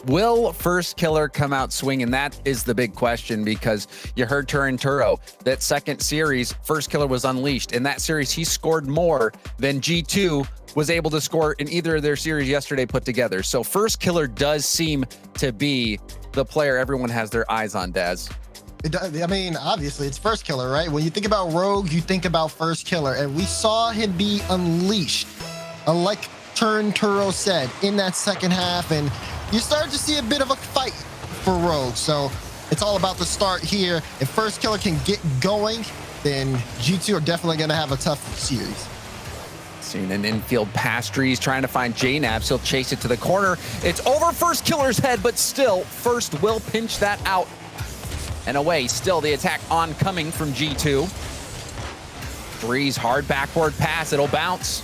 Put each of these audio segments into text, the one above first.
Will First Killer come out swinging? That is the big question, because you heard Turo. That second series, First Killer was unleashed. In that series, he scored more than G2 was able to score in either of their series yesterday put together. So First Killer does seem to be the player everyone has their eyes on, Daz. I mean, obviously, it's First Killer, right? When you think about Rogue, you think about First Killer. And we saw him be unleashed, like Turo said, in that second half. And you started to see a bit of a fight for Rogue. So it's all about the start here. If First Killer can get going, then G2 are definitely going to have a tough series. Seen an infield pass. Drees trying to find JNabs. He'll chase it to the corner. It's over First Killer's head, but still, First will pinch that out and away. Still the attack oncoming from G2. Drees hard backward pass. It'll bounce,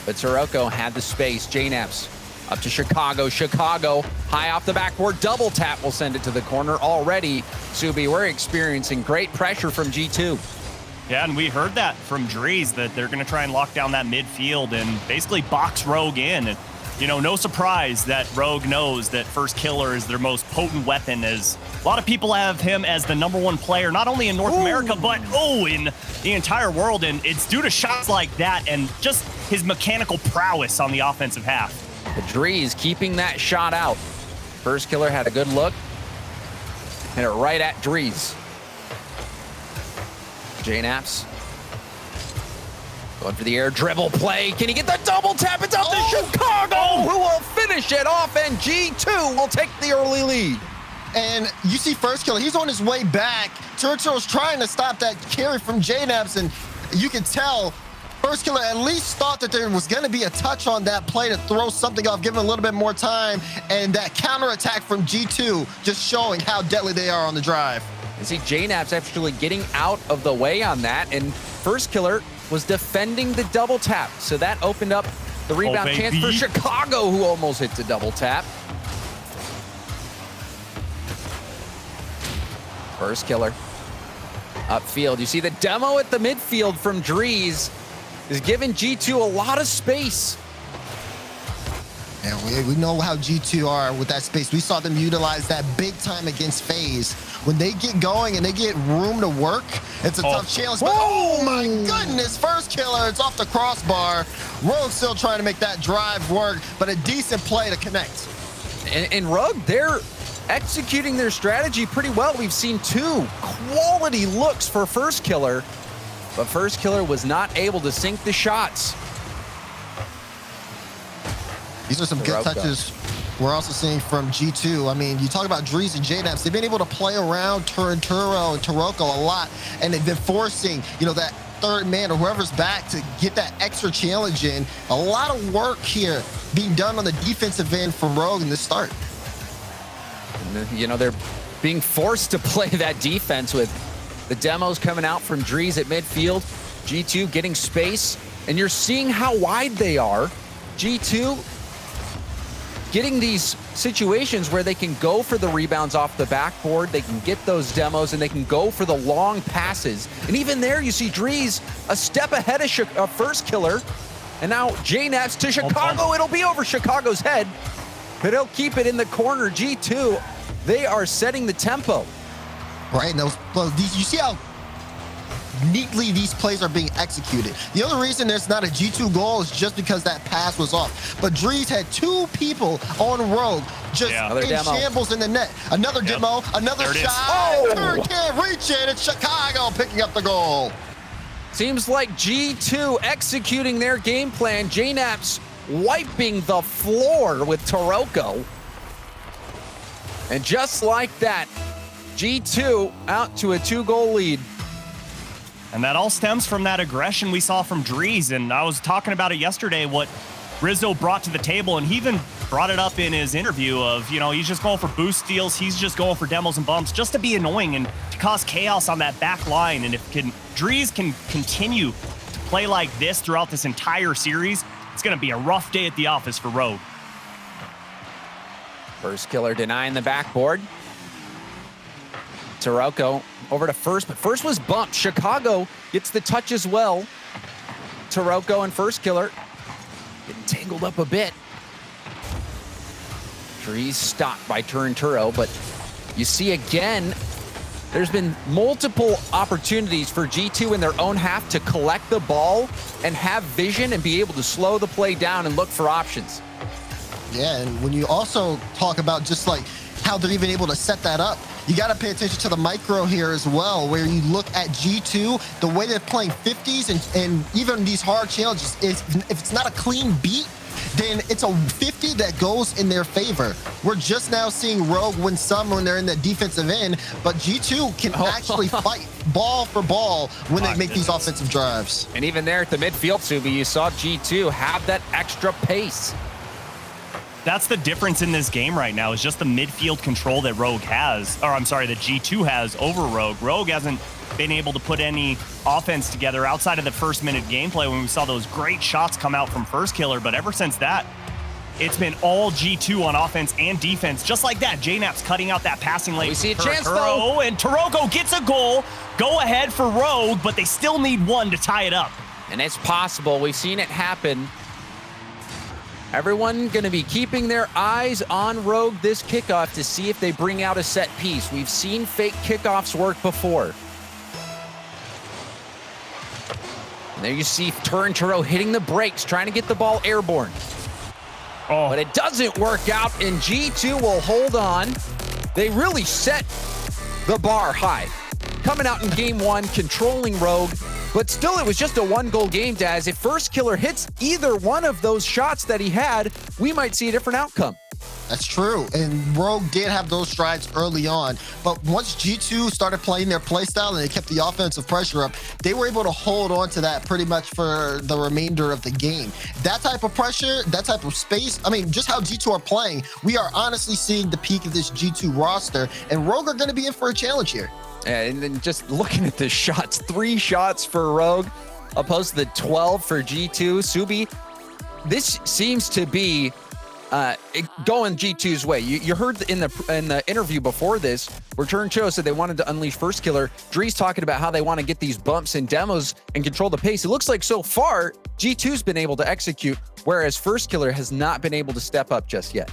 but Sirocco had the space. JNabs up to Chicago. Chicago high off the backboard. Double tap will send it to the corner. Already, Subi, we're experiencing great pressure from G2. Yeah, and we heard that from Drees, that they're going to try and lock down that midfield and basically box Rogue in. And, you know, no surprise that Rogue knows that First Killer is their most potent weapon, as a lot of people have him as the #1 player, not only in North America, but, in the entire world. And it's due to shots like that and just his mechanical prowess on the offensive half. Drees keeping that shot out. First Killer had a good look. Hit it right at Drees. JNabs going for the air dribble play. Can he get the double tap? It's out to Chicago, who will finish it off, and G2 will take the early lead. And you see First Killer, he's on his way back. Turtle's trying to stop that carry from JNabs, and you can tell First Killer at least thought that there was going to be a touch on that play to throw something off, give him a little bit more time, and that counterattack from G2 just showing how deadly they are on the drive. You see JNabs actually getting out of the way on that, and First Killer was defending the double tap, so that opened up the rebound chance for Chicago, who almost hit the double tap. First Killer upfield. You see the demo at the midfield from Drees is giving G2 a lot of space. And we know how G2 are with that space. We saw them utilize that big time against FaZe. When they get going and they get room to work, it's a tough challenge. But oh my goodness, First Killer, it's off the crossbar. Rogue still trying to make that drive work, but a decent play to connect. And Rogue, they're executing their strategy pretty well. We've seen 2 quality looks for First Killer, but First Killer was not able to sink the shots. These are some good touches we're also seeing from G2. I mean, you talk about Drees and JNabs. They've been able to play around Turo and Taroko a lot, and they've been forcing, that third man or whoever's back to get that extra challenge in. A lot of work here being done on the defensive end from Rogue in this start. And, they're being forced to play that defense with the demos coming out from Drees at midfield. G2 getting space, and you're seeing how wide they are. G2 getting these situations where they can go for the rebounds off the backboard, they can get those demos, and they can go for the long passes. And even there, you see Drees a step ahead of First Killer. And now JNabs to Chicago. It'll be over Chicago's head, but he'll keep it in the corner. G2, they are setting the tempo. Right, and you see how neatly these plays are being executed. The only reason there's not a G2 goal is just because that pass was off. But Drees had 2 people on Rogue just in shambles in the net. Another demo, another shot. Third can't reach it. It's Chicago picking up the goal. Seems like G2 executing their game plan. JNabs wiping the floor with Taroko. And just like that, G2 out to a 2-goal lead. And that all stems from that aggression we saw from Drees. And I was talking about it yesterday, what Rizzo brought to the table, and he even brought it up in his interview of, he's just going for boost steals, he's just going for demos and bumps just to be annoying and to cause chaos on that back line. And if Drees can continue to play like this throughout this entire series, it's going to be a rough day at the office for Rogue. First Killer denying the backboard. Taroko over to First, but First was bumped. Chicago gets the touch as well. Taroko and First Killer getting tangled up a bit. Trees stopped by Turinturo, but you see again, there's been multiple opportunities for G2 in their own half to collect the ball and have vision and be able to slow the play down and look for options. Yeah, and when you also talk about just like how they're even able to set that up, you got to pay attention to the micro here as well, where you look at G2, the way they're playing 50s and even these hard challenges, if it's not a clean beat, then it's a 50 that goes in their favor. We're just now seeing Rogue win some when they're in the defensive end, but G2 can actually fight ball for ball when they make these offensive drives. And even there at the midfield, Subi, you saw G2 have that extra pace. That's the difference in this game right now, is just the midfield control that Rogue has, or I'm sorry, that G2 has over Rogue. Rogue hasn't been able to put any offense together outside of the first minute gameplay when we saw those great shots come out from First Killer, but ever since that, it's been all G2 on offense and defense. Just like that, JNap's cutting out that passing lane. We see a chance though. And Torogo gets a goal. Go ahead for Rogue, but they still need one to tie it up. And it's possible. We've seen it happen. Everyone going to be keeping their eyes on Rogue this kickoff to see if they bring out a set piece. We've seen fake kickoffs work before. And there you see Turinturo hitting the brakes, trying to get the ball airborne. Oh. But it doesn't work out, and G2 will hold on. They really set the bar high. Coming out in game one, controlling Rogue, but still it was just a one-goal game, Daz. If First Killer hits either one of those shots that he had, we might see a different outcome. That's true, and Rogue did have those strides early on, but once G2 started playing their play style and they kept the offensive pressure up, they were able to hold on to that pretty much for the remainder of the game. That type of pressure, that type of space, I mean, just how G2 are playing, we are honestly seeing the peak of this G2 roster, and Rogue are going to be in for a challenge here. And then just looking at the shots, 3 shots for Rogue, opposed to the 12 for G2. Subi, this seems to be going G2's way. You heard in the interview before this, where Turinturo said they wanted to unleash First Killer. Dre's talking about how they want to get these bumps and demos and control the pace. It looks like so far, G2's been able to execute, whereas First Killer has not been able to step up just yet.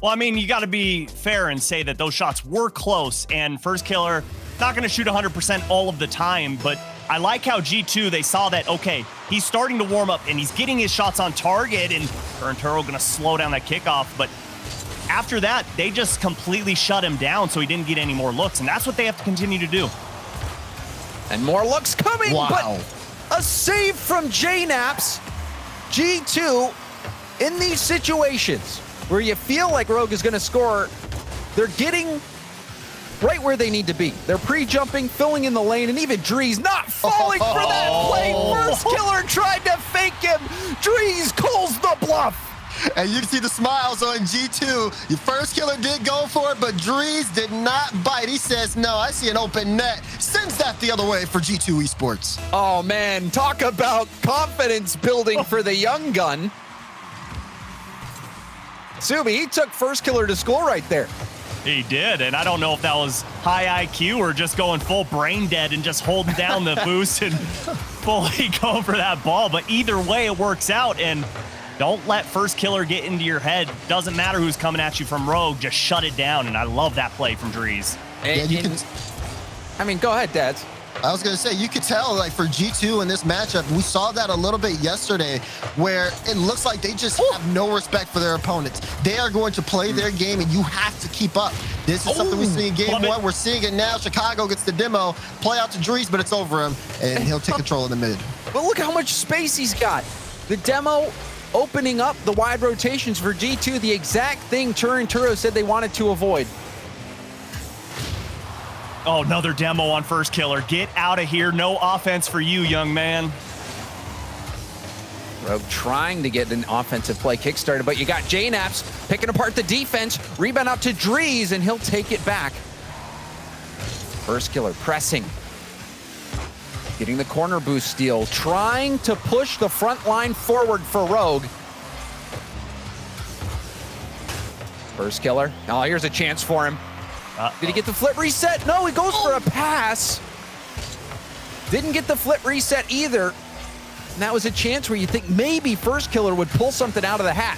Well, I mean, you got to be fair and say that those shots were close, and First Killer not going to shoot 100% all of the time, but I like how G2, they saw that, okay, he's starting to warm up and he's getting his shots on target, and Turinturo going to slow down that kickoff, but after that, they just completely shut him down so he didn't get any more looks, and that's what they have to continue to do. And more looks coming, wow. But a save from JNaps. G2, in these situations where you feel like Rogue is going to score, they're getting right where they need to be. They're pre-jumping, filling in the lane, and even Dre's not falling for that play. First Killer tried to fake him. Dre's calls the bluff. And you can see the smiles on G2. Your First Killer did go for it, but Drees did not bite. He says, no, I see an open net. Sends that the other way for G2 Esports. Oh, man, talk about confidence building for the young gun. Subi, he took First Killer to score right there. He did, and I don't know if that was high IQ or just going full brain dead and just holding down the boost and fully going for that ball, but either way it works out, and don't let First Killer get into your head. Doesn't matter who's coming at you from Rogue, just shut it down, and I love that play from Drees. I mean, go ahead, Dads. I was going to say, you could tell, like, for G2 in this matchup, we saw that a little bit yesterday, where it looks like they just have no respect for their opponents. They are going to play their game, and you have to keep up. This is something we see in game one. We're seeing it now. Chicago gets the demo, play out to Drees, but it's over him, and he'll take control in the mid. But look how much space he's got. The demo opening up the wide rotations for G2, the exact thing Turinturo said they wanted to avoid. Oh, another demo on First Killer. Get out of here. No offense for you, young man. Rogue trying to get an offensive play kickstarted, but you got JNaps picking apart the defense. Rebound out to Drees, and he'll take it back. First Killer pressing. Getting the corner boost steal. Trying to push the front line forward for Rogue. First Killer. Oh, here's a chance for him. Did he get the flip reset? No, he goes for a pass. Didn't get the flip reset either. And that was a chance where you think maybe First Killer would pull something out of the hat.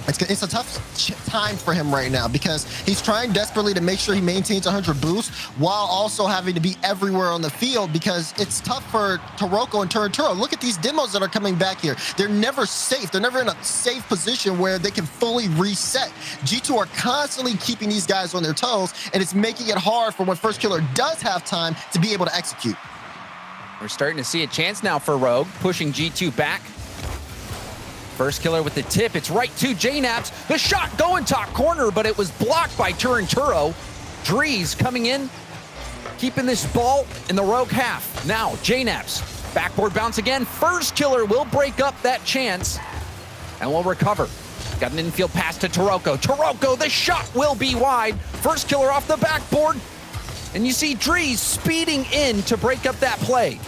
It's a tough time for him right now because he's trying desperately to make sure he maintains 100 boost while also having to be everywhere on the field because it's tough for Taroko and Turinturo. Look at these demos that are coming back here. They're never safe. They're never in a safe position where they can fully reset. G2 are constantly keeping these guys on their toes, and it's making it hard for when First Killer does have time to be able to execute. We're starting to see a chance now for Rogue, pushing G2 back. First Killer with the tip. It's right to JNaps. The shot going top corner, but it was blocked by Turinturo. Drees coming in, keeping this ball in the Rogue half. Now, JNaps, backboard bounce again. First Killer will break up that chance and will recover. Got an infield pass to Taroko. Taroko, the shot will be wide. First Killer off the backboard. And you see Drees speeding in to break up that play.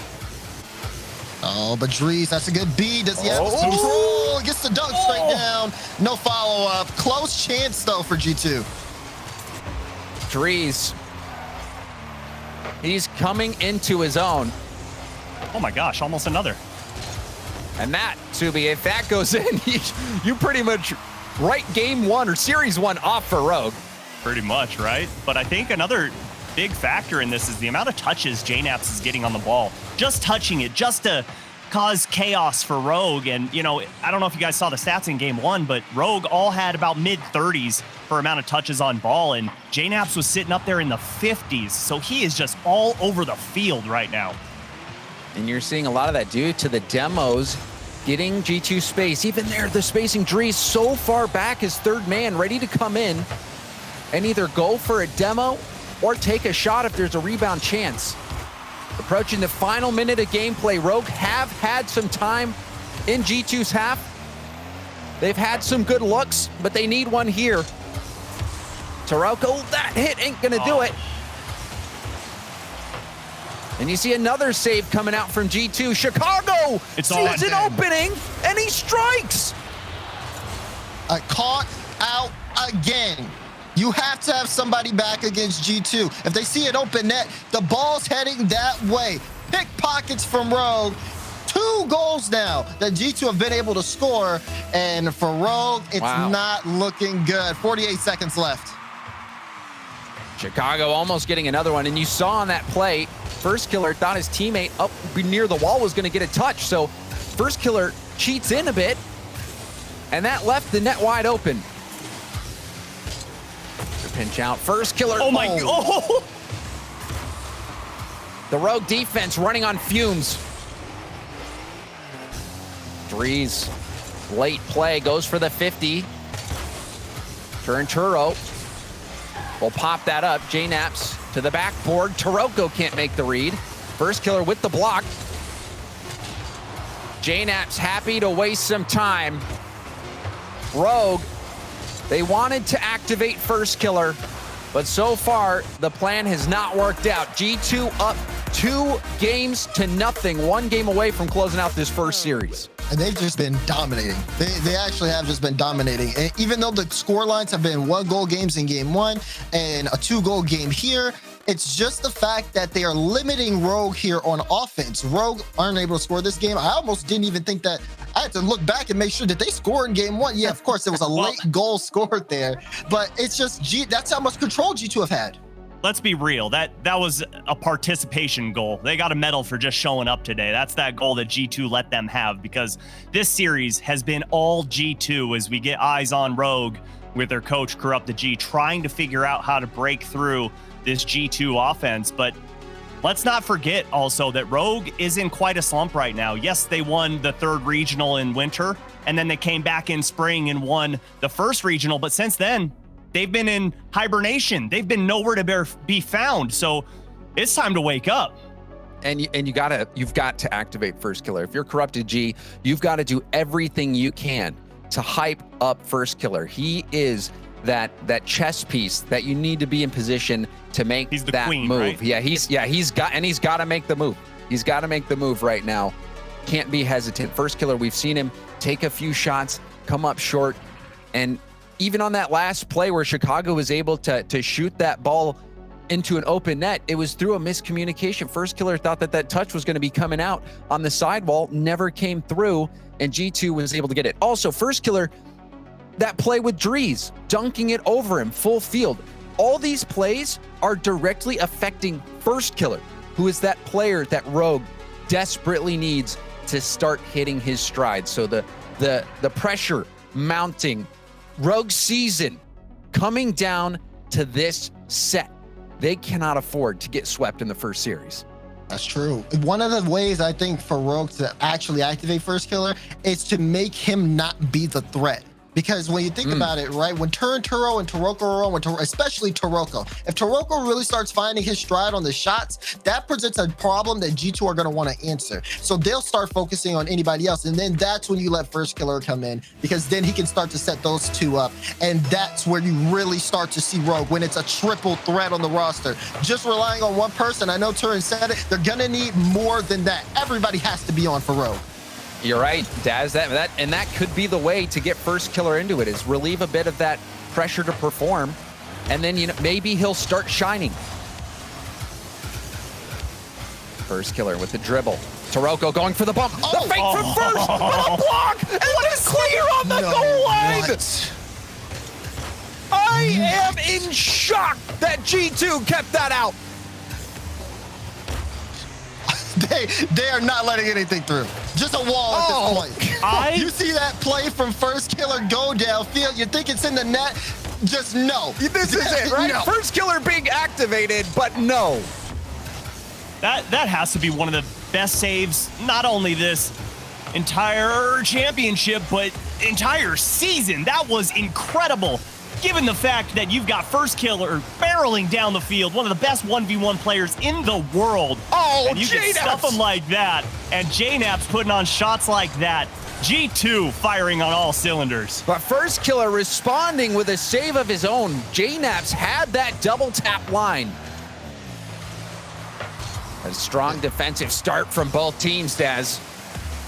Oh, but Drees, that's a good B. Does he have control? Gets the dunk straight down. No follow-up. Close chance, though, for G2. Drees. He's coming into his own. Oh my gosh, almost another. And that, Subi, if that goes in, you pretty much write game one or series one off for Rogue. Pretty much, right? But I think another big factor in this is the amount of touches JNaps is getting on the ball. Just touching it, just to cause chaos for Rogue. And, you know, I don't know if you guys saw the stats in game one, but Rogue all had about mid-30s for amount of touches on ball, and JNaps was sitting up there in the 50s. So he is just all over the field right now. And you're seeing a lot of that due to the demos getting G2 space. Even there, the spacing, Drees so far back, his third man ready to come in and either go for a demo or take a shot if there's a rebound chance. Approaching the final minute of gameplay, Rogue have had some time in G2's half. They've had some good looks, but they need one here. Taroko, that hit ain't gonna do it. And you see another save coming out from G2. Chicago sees an opening, and he strikes. Caught out again. You have to have somebody back against G2. If they see an open net, the ball's heading that way. Pickpockets from Rogue. 2 goals now that G2 have been able to score. And for Rogue, it's not looking good. 48 seconds left. Chicago almost getting another one. And you saw on that play, First Killer thought his teammate up near the wall was going to get a touch. So First Killer cheats in a bit. And that left the net wide open. Pinch out. First Killer. Oh my God. The Rogue defense running on fumes. Drees. Late play. Goes for the 50. Turinturo will pop that up. JNaps to the backboard. Taroko can't make the read. First Killer with the block. JNaps happy to waste some time. Rogue, they wanted to activate First Killer, but so far the plan has not worked out. G2 up 2-0. 1 game away from closing out this first series. And they've just been dominating. They actually have just been dominating. And even though the score lines have been 1-goal games in game 1 and a 2-goal game here, it's just the fact that they are limiting Rogue here on offense. Rogue aren't able to score this game. I almost didn't even think that. I had to look back and make sure that they scored in game 1. Yeah, of course, there was a late goal scored there, but it's just that's how much control G2 have had. Let's be real. That was a participation goal. They got a medal for just showing up today. That's that goal that G2 let them have, because this series has been all G2 as we get eyes on Rogue with their coach Corrupt the G trying to figure out how to break through this G2 offense. But let's not forget also that Rogue is in quite a slump right now. Yes, they won the 3rd regional in winter, and then they came back in spring and won the 1st regional. But since then, they've been in hibernation. They've been nowhere to be found. So it's time to wake up. And you've got to activate First Killer. If you're Corrupted G, you've got to do everything you can to hype up First Killer. He is that chess piece that you need to be in position to make that queen, move. Right? Yeah, he's got to make the move. He's got to make the move right now. Can't be hesitant. First Killer, we've seen him take a few shots, come up short, and even on that last play where Chicago was able to shoot that ball into an open net, it was through a miscommunication. First Killer thought that touch was going to be coming out on the sidewall, never came through, and G2 was able to get it. Also, First Killer, that play with Drees, dunking it over him full field. All these plays are directly affecting First Killer, who is that player that Rogue desperately needs to start hitting his stride. So the pressure mounting, Rogue season coming down to this set. They cannot afford to get swept in the first series. That's true. One of the ways I think for Rogue to actually activate First Killer is to make him not be the threat. Because when you think about it, right, when Turo and Taroko are on, especially Taroko, if Taroko really starts finding his stride on the shots, that presents a problem that G2 are going to want to answer. So they'll start focusing on anybody else. And then that's when you let First Killer come in, because then he can start to set those two up. And that's where you really start to see Rogue, when it's a triple threat on the roster. Just relying on one person, I know Turin said it, they're going to need more than that. Everybody has to be on for Rogue. You're right, Daz. That could be the way to get First Killer into it, is relieve a bit of that pressure to perform, and then maybe he'll start shining. First Killer with the dribble. Taroko going for the bump. The fake from First, but a block, and it's clear on the goal line. What? I am in shock that G2 kept that out. They are not letting anything through. Just a wall at this point. You see that play from First Killer go downfield, you think it's in the net, just no. This is it, right? No. First Killer being activated, but no. That has to be one of the best saves, not only this entire championship, but entire season. That was incredible. Given the fact that you've got First Killer barreling down the field, one of the best 1v1 players in the world. And you can stuff him like that, and JNAP's putting on shots like that. G2 firing on all cylinders. But First Killer responding with a save of his own. JNAP's had that double tap line. A strong defensive start from both teams, Daz.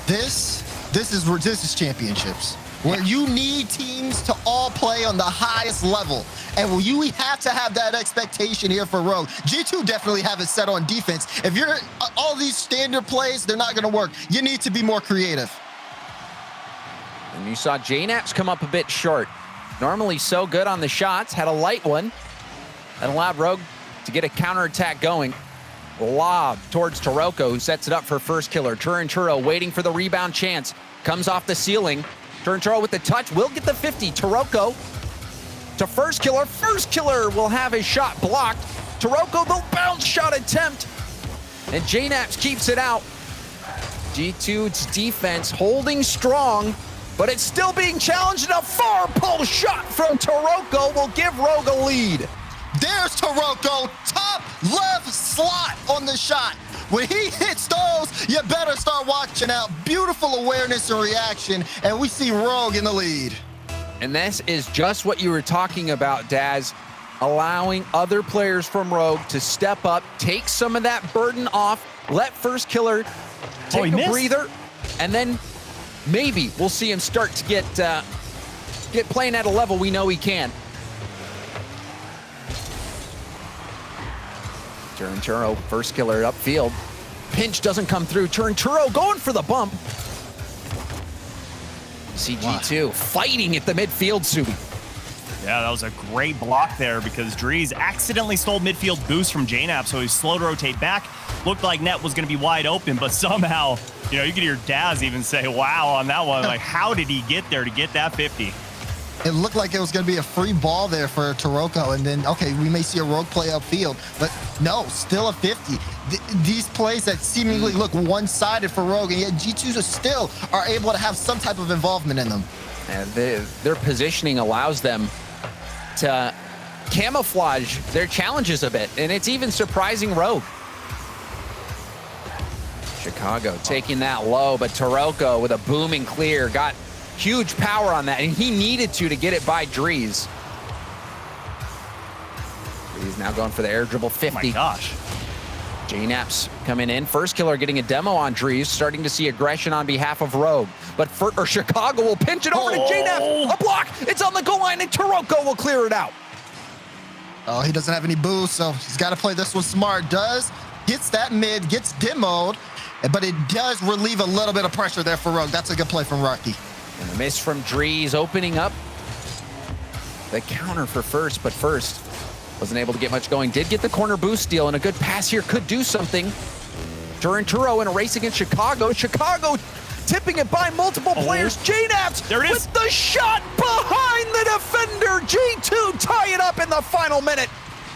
This is championships, where you need teams to all play on the highest level. And you have to have that expectation here for Rogue. G2 definitely have it set on defense. If you're all these standard plays, they're not going to work. You need to be more creative. And you saw JNAPs come up a bit short. Normally so good on the shots, had a light one that allowed Rogue to get a counterattack going. Lob towards Taroko, who sets it up for First Killer. Turo waiting for the rebound chance. Comes off the ceiling. Turo with the touch, will get the 50. Taroko to First Killer. First Killer will have his shot blocked. Taroko, the bounce shot attempt. And JNAPs keeps it out. G2's defense holding strong, but it's still being challenged. And a far pull shot from Taroko will give Rogue a lead. There's Taroko, top left slot on the shot. When he hits those, you better start watching out. Beautiful awareness and reaction, and we see Rogue in the lead. And this is just what you were talking about, Daz. Allowing other players from Rogue to step up, take some of that burden off, let First Killer take a breather, and then maybe we'll see him start to get playing at a level we know he can. Turo, First Killer upfield. Pinch doesn't come through. Turo going for the bump. CG2 fighting at the midfield, Subi. Yeah, that was a great block there, because Drees accidentally stole midfield boost from JNAP, so he slowed to rotate back. Looked like net was going to be wide open, but somehow, you could hear Daz even say, wow, on that one. Like, how did he get there to get that 50? It looked like it was going to be a free ball there for Taroko, and then, okay, we may see a Rogue play upfield, but no, still a 50. These plays that seemingly look one-sided for Rogue, and yet G2 still are able to have some type of involvement in them. And their positioning allows them to camouflage their challenges a bit, and it's even surprising Rogue. Chicago taking that low, but Taroko with a booming clear got huge power on that, and he needed to get it by Drees. Drees now going for the air dribble 50. Oh my gosh. JNAP's coming in. First Killer getting a demo on Drees, starting to see aggression on behalf of Rogue. But Chicago will pinch it over to JNAP. A block. It's on the goal line, and Taroko will clear it out. Oh, he doesn't have any boost, so he's got to play this one smart. Gets that mid, gets demoed, but it does relieve a little bit of pressure there for Rogue. That's a good play from Rocky. And the miss from Drees opening up the counter for First, but First wasn't able to get much going. Did get the corner boost steal, and a good pass here could do something. Turinturo in a race against Chicago. Chicago tipping it by multiple players. JNAPS There it is. with the shot behind the defender. G2 tie it up in the final minute.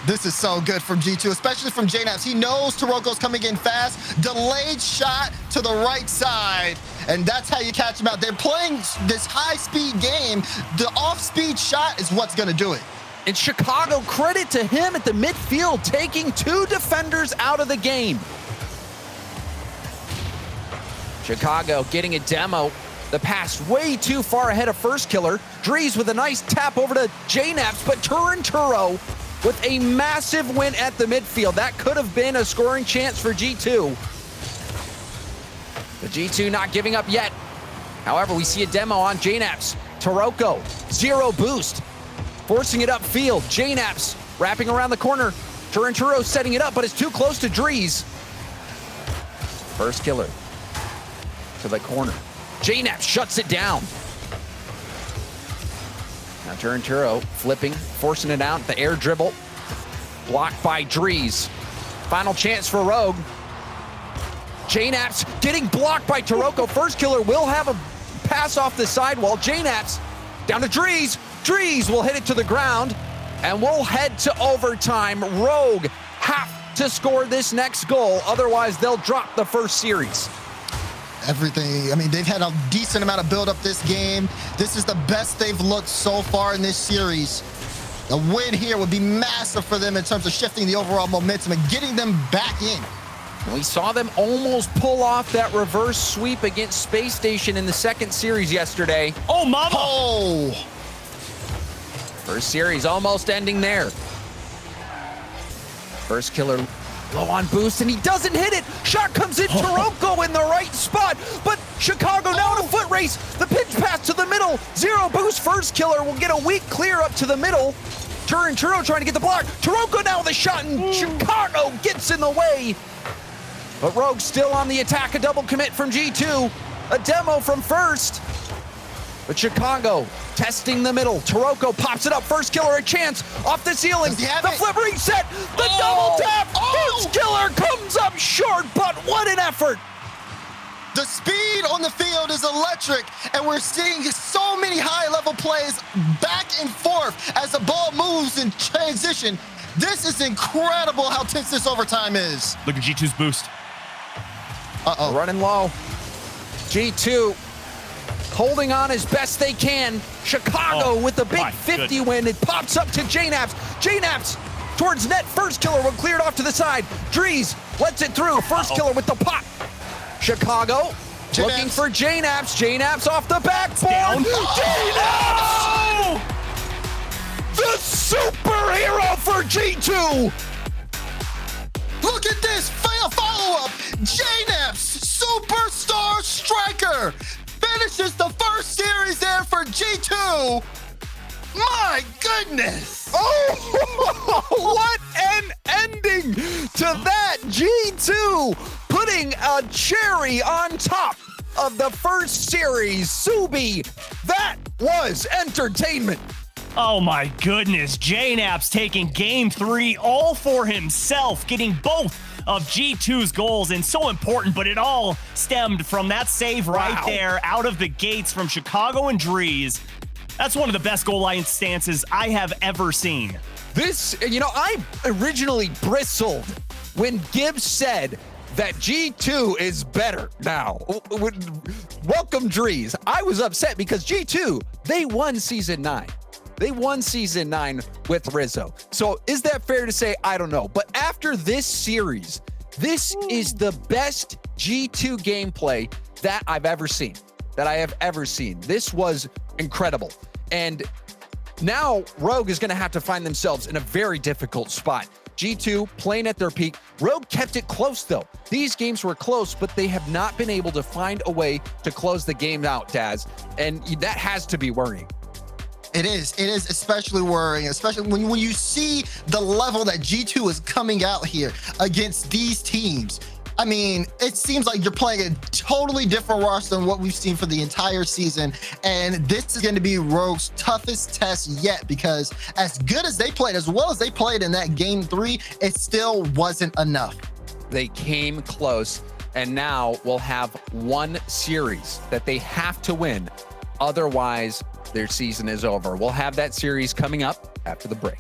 This is so good from G2, especially from JNAPS. He knows Taroko's coming in fast. Delayed shot to the right side, and that's how you catch him out. They're playing this high-speed game. The off-speed shot is what's going to do it. And Chicago, credit to him at the midfield, taking 2 defenders out of the game. Chicago getting a demo. The pass way too far ahead of First Killer. Drees with a nice tap over to JNAPS, but Turinturo with a massive win at the midfield. That could have been a scoring chance for G2. The G2 not giving up yet. However, we see a demo on JNAPS. Taroko, 0 boost. Forcing it upfield. JNAPS wrapping around the corner. Turinturo setting it up, but it's too close to Drees. First Killer to the corner. JNAPS shuts it down. Now Turinturo flipping, forcing it out. The air dribble. Blocked by Drees. Final chance for Rogue. JNAPS getting blocked by Taroko. First Killer will have a pass off the sidewall. JNAPS down to Drees. Drees will hit it to the ground, and we'll head to overtime. Rogue have to score this next goal, otherwise they'll drop the first series. Everything, I mean, they've had a decent amount of build up this game. This is the best they've looked so far in this series. A win here would be massive for them in terms of shifting the overall momentum and getting them back in. We saw them almost pull off that reverse sweep against Space Station in the second series yesterday. Oh, mama! Oh! First series almost ending there. First Killer low on boost, and he doesn't hit it. Shot comes in, Taroko in the right spot, but Chicago now in a foot race. The pitch pass to the middle. 0 boost. First Killer will get a weak clear up to the middle. Turinturo trying to get the block. Taroko now with a shot, and Chicago gets in the way. But Rogue still on the attack. A double commit from G2. A demo from First. But Chicago testing the middle. Taroko pops it up. First Killer a chance off the ceiling. The flip reset. The double tap. First Killer comes up short, but what an effort. The speed on the field is electric, and we're seeing so many high-level plays back and forth as the ball moves in transition. This is incredible how tense this overtime is. Look at G2's boost. Uh-oh. Running low. G2 holding on as best they can. Chicago with the big 50 win. It pops up to JNAPS. JNAPS towards net. First Killer will clear it off to the side. Drees lets it through. First Killer with the pop. Chicago looking for JNAPS. JNAPS off the backboard. JNAPS! The superhero for G2! Look at this follow-up. JNAPS, superstar striker, finishes the first series there for G2. My goodness. Oh, what an ending to that. G2 putting a cherry on top of the first series. Subi, that was entertainment. Oh my goodness, JNAPS taking game 3 all for himself, getting both of G2's goals, and so important, but it all stemmed from that save right there out of the gates from Chicago and Drees. That's one of the best goal line stances I have ever seen. This, you know, I originally bristled when Gibbs said that G2 is better now. Welcome, Drees. I was upset because G2, they won Season 9. They won Season 9 with Rizzo. So is that fair to say? I don't know. But after this series, this is the best G2 gameplay that I've ever seen, This was incredible. And now Rogue is going to have to find themselves in a very difficult spot. G2 playing at their peak. Rogue kept it close, though. These games were close, but they have not been able to find a way to close the game out, Daz. And that has to be worrying. It is especially worrying, especially when you see the level that G2 is coming out here against these teams. I mean, it seems like you're playing a totally different roster than what we've seen for the entire season. And this is going to be Rogue's toughest test yet, because as good as they played, as well as they played in that game 3, it still wasn't enough. They came close, and now we'll have one series that they have to win. Otherwise, their season is over. We'll have that series coming up after the break.